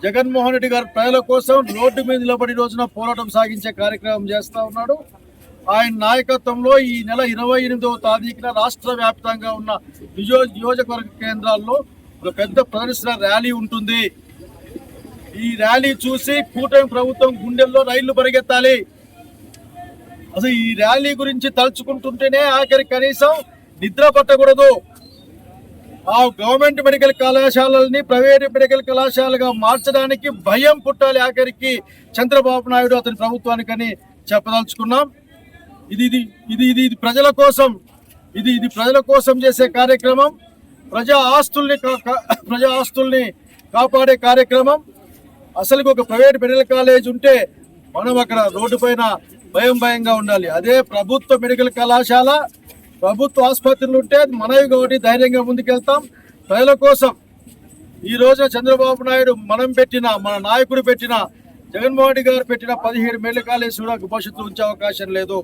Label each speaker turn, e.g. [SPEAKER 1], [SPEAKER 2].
[SPEAKER 1] జగన్మోహన్ రెడ్డి గారు ప్రజల కోసం రోడ్డు మీద నిలబడి రోజున పోరాటం సాగించే కార్యక్రమం చేస్తూ ఉన్నాడు. ఆయన నాయకత్వంలో ఈ నెల 28వ తారీఖున రాష్ట్ర వ్యాప్తంగా ఉన్న నియోజకవర్గ కేంద్రాల్లో ఒక పెద్ద ప్రదర్శన ర్యాలీ ఉంటుంది. ఈ ర్యాలీ చూసి కూటమి ప్రభుత్వం గుండెల్లో రైళ్లు పరిగెత్తాలి. అసలు ఈ ర్యాలీ గురించి తలుచుకుంటుంటేనే ఆఖరి కనీసం నిద్ర పట్టకూడదు. ఆ గవర్నమెంట్ మెడికల్ కళాశాలల్ని ప్రైవేట్ మెడికల్ కళాశాలగా మార్చడానికి భయం పుట్టాలి ఆఖరికి చంద్రబాబు నాయుడు అతని ప్రభుత్వానికని చెప్పదలుచుకున్నాం. ఇది ప్రజల కోసం, ఇది ప్రజల కోసం చేసే కార్యక్రమం. ప్రజా ఆస్తుల్ని కాపాడే కార్యక్రమం. అసలు ఒక ప్రైవేట్ మెడికల్ కాలేజ్ ఉంటే మనం అక్కడ రోడ్డు పైన భయంగా ఉండాలి. అదే ప్రభుత్వ మెడికల్ కళాశాల, ప్రభుత్వ ఆసుపత్రులు ఉంటే మనవి కాబట్టి ధైర్యంగా ముందుకెళ్తాం. ప్రజల కోసం ఈ రోజున చంద్రబాబు నాయుడు మన నాయకుడు పెట్టిన జగన్మోహన్ రెడ్డి గారు పెట్టిన 17 మెడికల్ కాలేజ్ కూడా భవిష్యత్తులో ఉంచే అవకాశం లేదు.